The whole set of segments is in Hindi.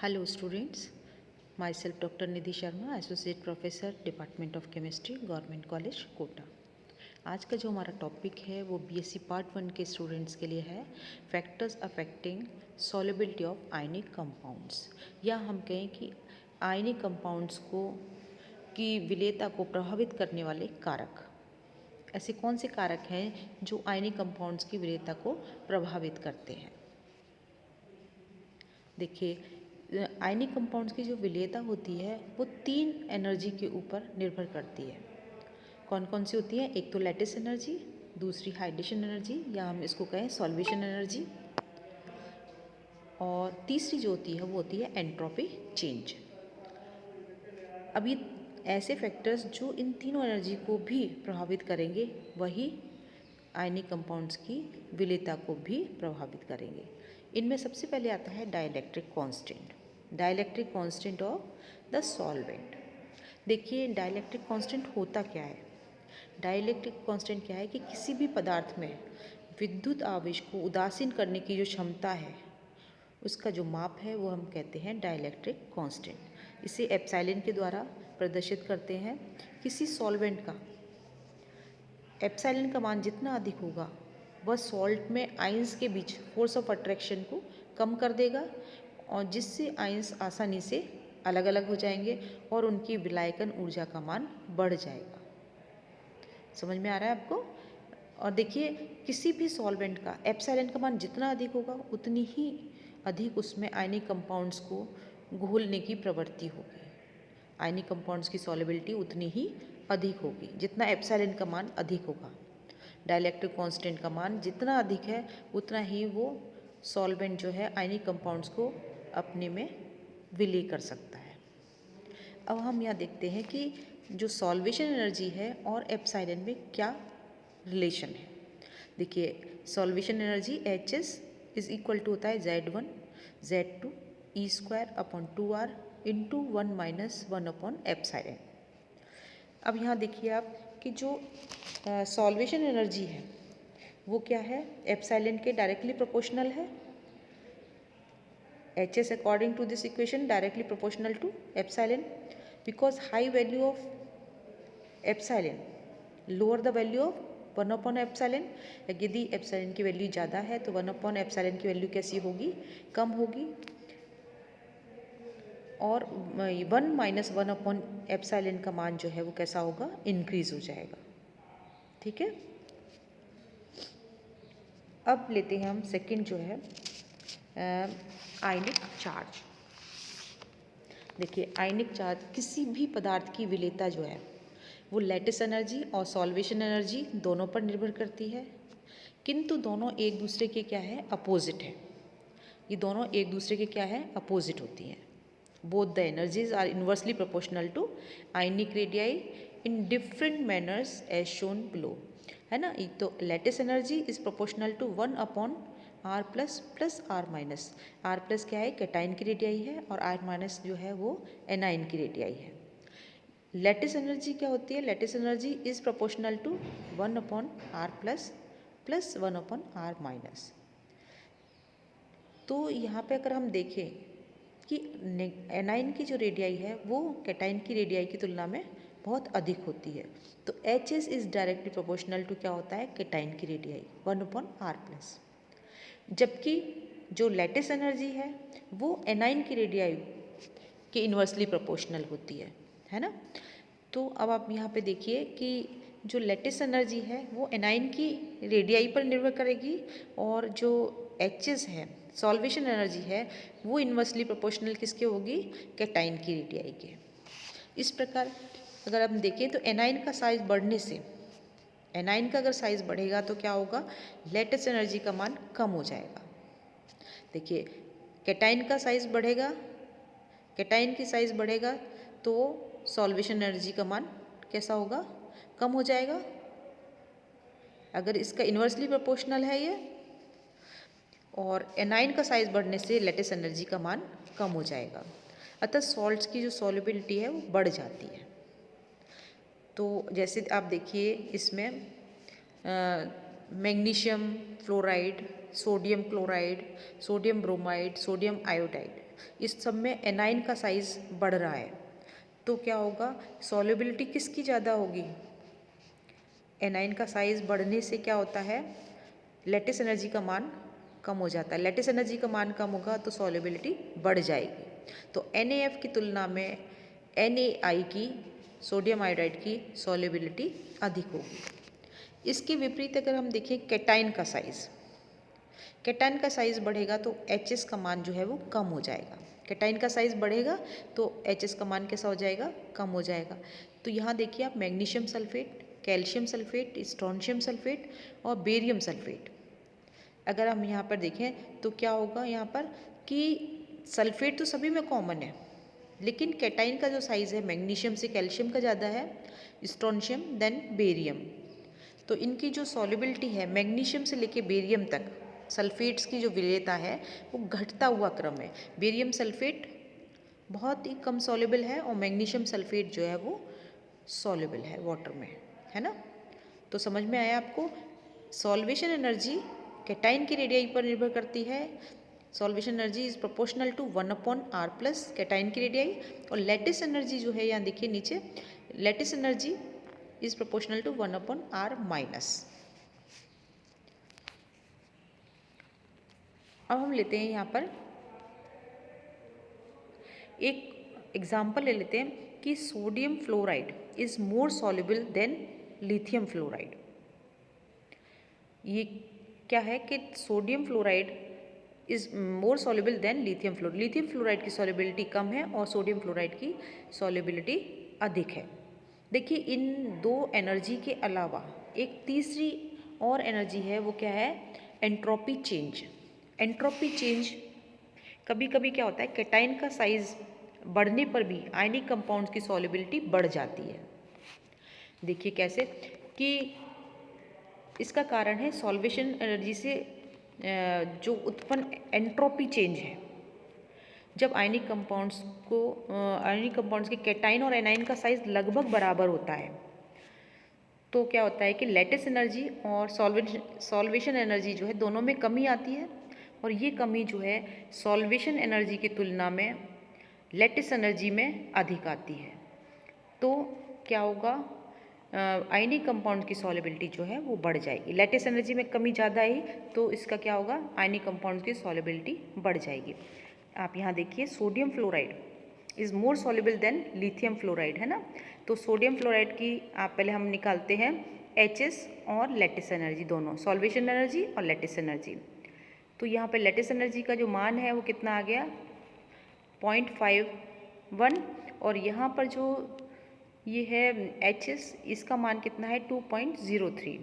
Hello students, myself Dr. Nidhi Sharma, Associate Professor, Department of Chemistry, Government College, Kota. आज का जो हमारा टॉपिक है वो बीएससी पार्ट 1 के स्टूडेंट्स के लिए है factors affecting solubility of ionic compounds, या हम कहें कि आयनिक कंपाउंड्स को की विलेयता को प्रभावित करने वाले कारक। ऐसे कौन से कारक हैं जो आयनिक कंपाउंड्स की विलेयता को प्रभावित करते हैं? देखिए, आयनिक कंपाउंड्स की जो विलेयता होती है वो 3 एनर्जी के ऊपर निर्भर करती है। कौन कौन सी होती है? एक तो लैटिस एनर्जी, दूसरी हाइड्रेशन एनर्जी या हम इसको कहें सॉल्वेशन एनर्जी, और तीसरी जो होती है वो होती है एंट्रोपी चेंज। अभी ऐसे फैक्टर्स जो इन तीनों एनर्जी को भी प्रभावित करेंगे वही आयनिक कंपाउंड्स की विलेयता को भी प्रभावित करेंगे। इनमें सबसे पहले आता है dielectric constant, dielectric constant of the solvent. देखिए, डाइलेक्ट्रिक कांस्टेंट होता क्या है? डाइलेक्ट्रिक कांस्टेंट क्या है कि किसी भी पदार्थ में विद्युत आवेश को उदासीन करने की जो क्षमता है उसका जो माप है वो हम कहते हैं डाइलेक्ट्रिक कांस्टेंट। इसे एप्सिलॉन के द्वारा प्रदर्शित करते हैं। किसी सॉल्वेंट का एप्सिलॉन का मान जितना अधिक होगा वह सॉल्ट में आयंस के बीच फोर्स ऑफ अट्रैक्शन को कम कर देगा, और जिससे आयंस आसानी से अलग अलग हो जाएंगे और उनकी विलायकन ऊर्जा का मान बढ़ जाएगा। समझ में आ रहा है आपको? और देखिए, किसी भी सॉल्वेंट का एप्सिलॉन का मान जितना अधिक होगा उतनी ही अधिक उसमें आयनिक कंपाउंड्स को घोलने की प्रवृत्ति होगी। आयनिक कंपाउंड्स की सॉल्युबिलिटी उतनी ही अधिक होगी जितना एप्सिलॉन का मान अधिक होगा। डाइलेक्ट्रिक कांस्टेंट का मान जितना अधिक है उतना ही वो सॉल्वेंट जो है आयनिक कंपाउंड्स को अपने में विलय कर सकता है। अब हम यहाँ देखते हैं कि जो सॉल्वेशन एनर्जी है और एप्सिलॉन में क्या रिलेशन है। देखिए, solvation energy Hs is equal to होता है Z1 Z2 E²/2R इंटू 1 - 1/एप्सिलॉन। अब यहाँ देखिए आप कि जो सॉल्वेशन एनर्जी है वो क्या है? एप्सिलॉन के डायरेक्टली प्रोपोर्शनल है। Hs according to this equation directly proportional to epsilon, because high value of epsilon lower the value of 1/एप्सिलॉन। यदि एप्सिलॉन की वैल्यू ज़्यादा है तो 1/एप्सिलॉन की वैल्यू कैसी होगी? कम होगी, और 1 - 1/एप्सिलॉन का मान जो है वो कैसा होगा? इंक्रीज हो जाएगा। ठीक है। अब लेते हैं हम सेकंड जो है आयनिक चार्ज। देखिए, आयनिक चार्ज किसी भी पदार्थ की विलेयता जो है वो लैटिस एनर्जी और सॉल्वेशन एनर्जी दोनों पर निर्भर करती है, किंतु दोनों एक दूसरे के क्या है? अपोजिट है। ये दोनों एक दूसरे के क्या है? अपोजिट होती हैं। Both the energies are inversely proportional to ionic radii in different manners as shown below, है ना। एक तो lattice energy is proportional to 1/R plus R minus. R plus क्या है? कैटाइन की रेडियाई है, और R माइनस जो है वो एनाइन की रेडियाई है। लैटिस एनर्जी क्या होती है? Lattice energy is proportional to 1/R plus 1/R minus. तो यहाँ पे अगर हम देखें कि एनाइन की जो रेडियाई है वो कैटाइन की रेडियाई की तुलना में बहुत अधिक होती है, तो Hs is directly proportional to क्या होता है? कैटाइन की रेडियाई 1/R प्लस। जबकि जो लैटिस एनर्जी है वो एनाइन की रेडियाई के इन्वर्सली प्रोपोर्शनल होती है ना। तो अब आप यहाँ पे देखिए कि जो लैटिस एनर्जी है वो एनाइन की रेडियाई पर निर्भर करेगी, और जो Hs है सॉल्वेशन एनर्जी है वो इन्वर्सली प्रोपोर्शनल किसके होगी? कैटाइन की रेडियाई के। इस प्रकार अगर हम देखें तो एनाइन का साइज बढ़ने से, एनाइन का अगर साइज बढ़ेगा तो क्या होगा? लैटिस एनर्जी का मान कम हो जाएगा। देखिए, कैटाइन का साइज बढ़ेगा, कैटाइन की साइज बढ़ेगा तो सॉल्वेशन एनर्जी का मान कैसा होगा? कम हो जाएगा। अगर इसका इन्वर्सली प्रोपोर्शनल है ये, और एनाइन का साइज बढ़ने से लैटिस एनर्जी का मान कम हो जाएगा, अतः सॉल्ट्स की जो सॉल्युबिलिटी है वो बढ़ जाती है। तो जैसे आप देखिए इसमें magnesium fluoride, sodium chloride, sodium bromide, sodium iodide, इस सब में एनाइन का साइज बढ़ रहा है, तो क्या होगा, सॉल्युबिलिटी किसकी ज़्यादा होगी? एनाइन का साइज बढ़ने से क्या होता है, लैटिस एनर्जी का मान कम हो जाता है। लैटिस एनर्जी का मान कम होगा तो सॉल्युबिलिटी बढ़ जाएगी। तो NaF की तुलना में NaI की, सोडियम आयोडाइड की सॉल्युबिलिटी अधिक होगी। इसके विपरीत अगर हम देखें कैटाइन का साइज़, कैटाइन का साइज़ बढ़ेगा तो Hs का मान जो है वो कम हो जाएगा। कैटाइन का साइज़ बढ़ेगा तो Hs का मान कैसा हो जाएगा, कम हो जाएगा। तो यहाँ देखिए आप magnesium sulphate, calcium sulphate, strontium sulphate और बेरियम सल्फेट, अगर हम यहाँ पर देखें तो क्या होगा यहाँ पर कि सल्फेट तो सभी में कॉमन है, लेकिन कैटाइन का जो साइज़ है मैग्नीशियम से कैल्शियम का ज़्यादा है, स्ट्रोंशियम देन बेरियम। तो इनकी जो सॉल्युबिलिटी है मैग्नीशियम से लेके बेरियम तक सल्फेट्स की जो विलेयता है वो घटता हुआ क्रम है। बेरियम सल्फेट बहुत ही कम सॉल्युबल है और मैग्नीशियम सल्फेट जो है वो सॉल्युबल है वाटर में, है ना। तो समझ में आया आपको, सॉल्वेशन एनर्जी कैटाइन की रेडियाई पर निर्भर करती है। Solvation energy is proportional to 1/r plus cation की रेडियाई। और लैटिस एनर्जी जो है यहाँ देखिए नीचे, lattice energy is proportional to 1/r minus. अब हम लेते हैं यहाँ पर एक एग्जाम्पल ले लेते हैं कि sodium fluoride is more soluble than lithium fluoride. ये क्या है कि sodium fluoride is more soluble than lithium fluoride. Lithium fluoride की सॉल्युबिलिटी कम है और सोडियम फ्लोराइड की सॉल्युबिलिटी अधिक है। देखिए इन दो एनर्जी के अलावा एक तीसरी और एनर्जी है, वो क्या है, एंट्रोपी चेंज। एंट्रोपी चेंज कभी कभी क्या होता है, कैटाइन का साइज बढ़ने पर भी आयनिक कंपाउंड्स की सॉल्युबिलिटी बढ़ जाती है। देखिए कैसे, कि इसका कारण है सॉल्वेशन एनर्जी से जो उत्पन्न एंट्रोपी चेंज है। जब आयनिक कंपाउंड्स के कैटाइन और एनाइन का साइज लगभग बराबर होता है तो क्या होता है कि लैटिस एनर्जी और सॉल्वेशन एनर्जी जो है दोनों में कमी आती है, और ये कमी जो है सॉल्वेशन एनर्जी की तुलना में लैटिस एनर्जी में अधिक आती है। तो क्या होगा, आयनिक कंपाउंड की सॉल्युबिलिटी जो है वो बढ़ जाएगी। लैटिस एनर्जी में कमी ज़्यादा आई तो इसका क्या होगा, आयनिक कंपाउंड की सॉल्युबिलिटी बढ़ जाएगी। आप यहाँ देखिए sodium fluoride is more soluble than lithium fluoride, है ना। तो सोडियम फ्लोराइड की आप पहले हम निकालते हैं Hs और लैटिस एनर्जी दोनों, सॉल्वेशन एनर्जी और लैटिस एनर्जी। तो यहाँ पे लैटिस एनर्जी का जो मान है वो कितना आ गया, 0.51, और यहाँ पर जो ये है Hs, इसका मान कितना है 2.03।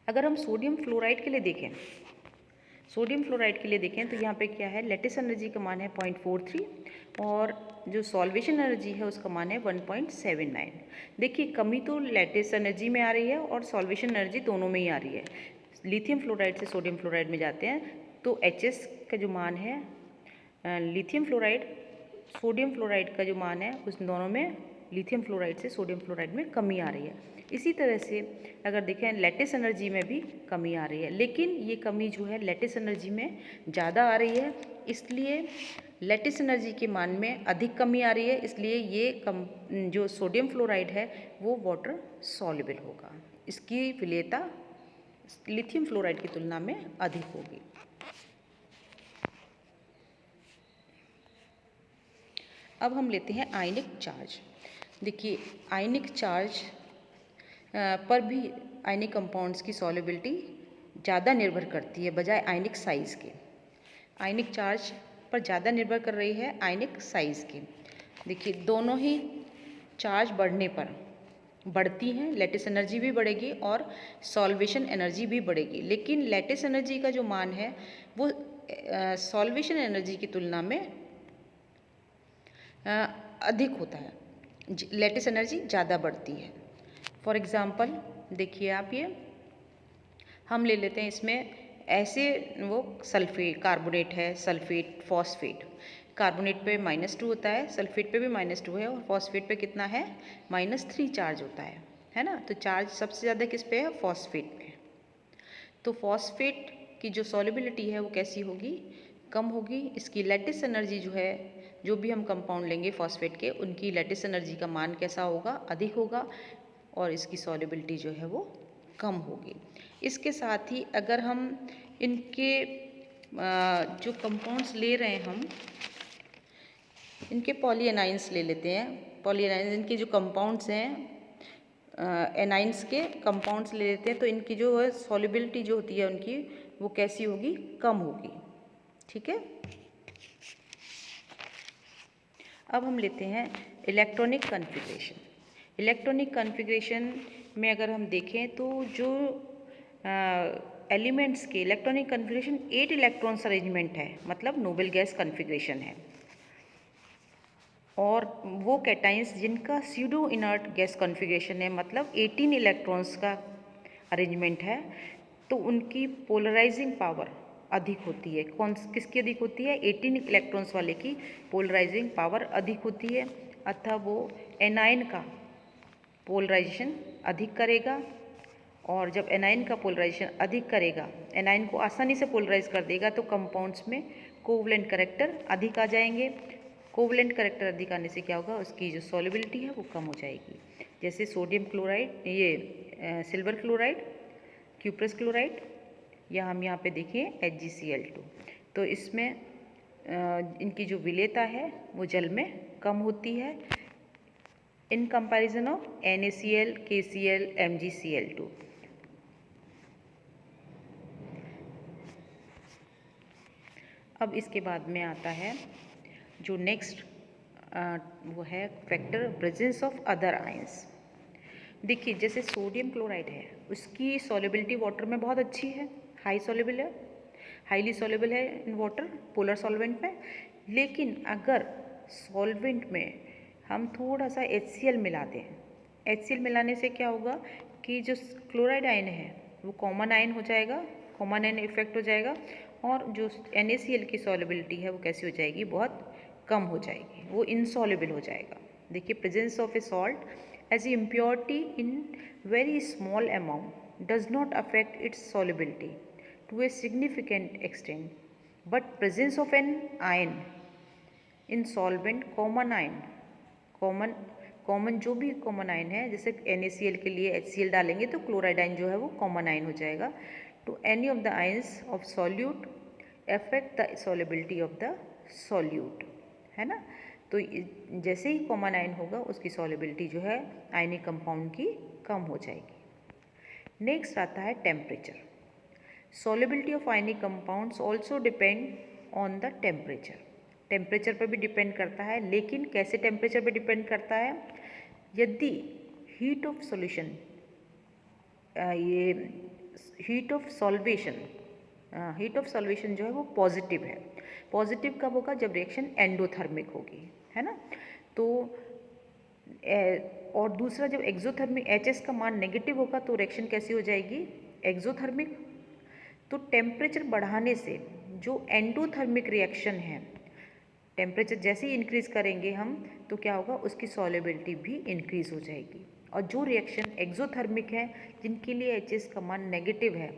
अगर हम सोडियम फ्लोराइड के लिए देखें, सोडियम फ्लोराइड के लिए देखें तो यहाँ पे क्या है, लैटिस एनर्जी का मान है 0.43 और जो सॉल्वेशन एनर्जी है उसका मान है 1.79। देखिए कमी तो लैटिस एनर्जी में आ रही है और सॉल्वेशन एनर्जी दोनों में ही आ रही है। लिथियम फ्लोराइड से सोडियम फ्लोराइड में जाते हैं तो Hs का जो मान है, लिथियम फ्लोराइड सोडियम फ्लोराइड का जो मान है उस दोनों में लिथियम फ्लोराइड से सोडियम फ्लोराइड में कमी आ रही है। इसी तरह से अगर देखें लैटिस एनर्जी में भी कमी आ रही है, लेकिन ये कमी जो है लैटिस एनर्जी में ज़्यादा आ रही है, इसलिए लैटिस एनर्जी के मान में अधिक कमी आ रही है, इसलिए ये जो सोडियम फ्लोराइड है वो वाटर सॉल्युबल होगा। इसकी विलेयता लिथियम फ्लोराइड की तुलना में अधिक होगी। अब हम लेते हैं आयनिक चार्ज। देखिए आयनिक चार्ज पर भी आयनिक कंपाउंड्स की सॉल्युबिलिटी ज़्यादा निर्भर करती है बजाय आयनिक साइज़ के। आयनिक चार्ज पर ज़्यादा निर्भर कर रही है आयनिक साइज़ की। देखिए दोनों ही चार्ज बढ़ने पर बढ़ती हैं, लैटिस एनर्जी भी बढ़ेगी और सॉल्वेशन एनर्जी भी बढ़ेगी, लेकिन लैटिस एनर्जी का जो मान है वो सॉल्वेशन एनर्जी की तुलना में अधिक होता है, लैटिस एनर्जी ज़्यादा बढ़ती है। फॉर एग्ज़ाम्पल देखिए आप, ये हम ले लेते हैं इसमें ऐसे वो सल्फेट कार्बोनेट है, सल्फेट फॉस्फेट। कार्बोनेट पे -2 होता है, सल्फेट पे भी -2 है और फॉस्फेट पे कितना है, -3 चार्ज होता है ना। तो चार्ज सबसे ज़्यादा किस पे है, फॉस्फेट पे। तो फॉस्फेट की जो सॉल्युबिलिटी है वो कैसी होगी, कम होगी। इसकी लैटिस एनर्जी जो है, जो भी हम कंपाउंड लेंगे फॉस्फेट के, उनकी लैटिस एनर्जी का मान कैसा होगा, अधिक होगा, और इसकी सॉल्युबिलिटी जो है वो कम होगी। इसके साथ ही अगर हम इनके जो कंपाउंड्स ले रहे हैं, हम इनके पॉलीएनाइंस ले लेते हैं। पॉलीएनाइंस इनके जो कंपाउंड्स हैं, एनाइंस के कंपाउंड्स ले लेते हैं, तो इनकी जो है सॉल्युबिलिटी जो होती है उनकी, वो कैसी होगी, कम होगी। ठीक है। अब हम लेते हैं इलेक्ट्रॉनिक कॉन्फ़िगरेशन। इलेक्ट्रॉनिक कॉन्फ़िगरेशन में अगर हम देखें तो जो एलिमेंट्स के इलेक्ट्रॉनिक कॉन्फ़िगरेशन 8 इलेक्ट्रॉन्स अरेंजमेंट है, मतलब नोबल गैस कॉन्फ़िगरेशन है। और वो कैटाइंस जिनका स्यूडो इनर्ट गैस कॉन्फ़िगरेशन है, मतलब 18 इलेक्ट्रॉन्स का अरेंजमेंट है, तो उनकी पोलराइजिंग पावर अधिक होती है। किसकी अधिक होती है? 18 इलेक्ट्रॉन्स वाले की पोलराइजिंग पावर अधिक होती है, अतः वो एनाइन का पोलराइजेशन अधिक करेगा। और जब एनाइन का पोलराइजेशन अधिक करेगा, एनाइन को आसानी से पोलराइज कर देगा, तो कंपाउंड्स में कोवलेंट कैरेक्टर अधिक आ जाएंगे। कोवलेंट कैरेक्टर अधिक आने से क्या होगा, उसकी जो सॉल्युबिलिटी है वो कम हो जाएगी। जैसे सोडियम क्लोराइड, ये सिल्वर क्लोराइड, क्यूप्रस क्लोराइड, या हम यहाँ पे देखें HgCl2, तो इसमें इनकी जो विलेयता है वो जल में कम होती है in comparison of NaCl, KCl, MgCl2। अब इसके बाद में आता है जो नेक्स्ट वो है factor presence of other ions. देखिए जैसे सोडियम क्लोराइड है, उसकी सॉल्युबिलिटी वाटर में बहुत अच्छी है, हाई सॉल्युबल है, हाईली सॉल्युबल है इन वाटर, पोलर सॉल्वेंट में। लेकिन अगर सॉल्वेंट में हम थोड़ा सा HCl मिला दें, HCl मिलाने से क्या होगा कि जो क्लोराइड आयन है वो कॉमन आयन हो जाएगा, कॉमन आयन इफेक्ट हो जाएगा, और जो NaCl की सॉल्युबिलिटी है वो कैसी हो जाएगी, बहुत कम हो जाएगी, वो इनसॉल्युबल हो जाएगा। देखिए presence of a salt as impurity in very small amount does not affect its solubility to a significant extent, but presence of an ion in solvent, common ion, common जो भी कॉमन आयन है, जैसे NaCl के लिए HCl डालेंगे तो क्लोराइड आयन जो है वो कॉमन आयन हो जाएगा। To any of the ions of solute affect the solubility of the solute, है ना। तो जैसे ही कॉमन आयन होगा उसकी सॉल्युबिलिटी जो है आयनिक कंपाउंड की कम हो जाएगी। नेक्स्ट आता है temperature. Solubility of ionic compounds also depend on the temperature। Temperature पर भी डिपेंड करता है, लेकिन कैसे टेम्परेचर पर डिपेंड करता है, यदि हीट ऑफ सॉल्यूशन, ये हीट ऑफ सॉल्वेशन जो है वो पॉजिटिव है। पॉजिटिव कब होगा, जब रिएक्शन एंडोथर्मिक होगी, है ना। तो और दूसरा जब एक्सोथर्मिक HS का मान नेगेटिव होगा तो रिएक्शन कैसी हो जाएगी, एक्सोथर्मिक। तो टेम्परेचर बढ़ाने से जो एंडोथर्मिक रिएक्शन है, टेम्परेचर जैसे ही इंक्रीज करेंगे हम, तो क्या होगा, उसकी सॉल्युबिलिटी भी इंक्रीज हो जाएगी। और जो रिएक्शन एक्सोथर्मिक है, जिनके लिए HS का मान नेगेटिव है,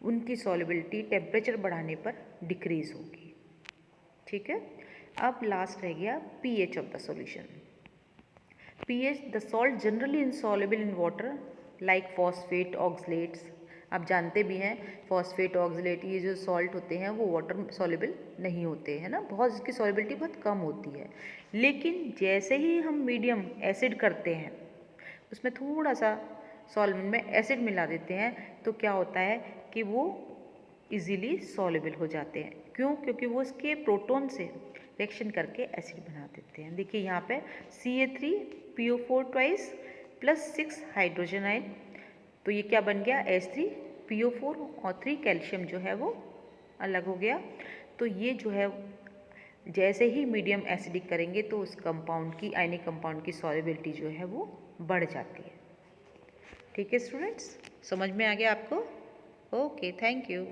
उनकी सॉल्युबिलिटी टेम्परेचर बढ़ाने पर डिक्रीज होगी। ठीक है। अब लास्ट रह गया pH of the solution. pH, the salt generally insoluble in water like phosphate, oxalates. आप जानते भी हैं फॉस्फेट, ऑक्सलेट, ये जो सॉल्ट होते हैं वो वाटर सॉल्युबल नहीं होते हैं ना, बहुत इसकी सॉल्युबिलिटी बहुत कम होती है। लेकिन जैसे ही हम मीडियम एसिड करते हैं, उसमें थोड़ा सा सॉल्वेंट में एसिड मिला देते हैं, तो क्या होता है कि वो इजीली सॉल्युबल हो जाते हैं। क्यों? क्योंकि वो इसके प्रोटॉन से रिएक्शन करके एसिड बना देते हैं। देखिए यहाँ पे Ca3PO4 twice plus 6 hydrogen ion, तो ये क्या बन गया, H3PO4 और 3 कैल्शियम जो है वो अलग हो गया। तो ये जो है जैसे ही मीडियम एसिडिक करेंगे तो उस कंपाउंड की, आयनिक कंपाउंड की सॉल्युबिलिटी जो है वो बढ़ जाती है। ठीक है स्टूडेंट्स, समझ में आ गया आपको? Okay, thank you.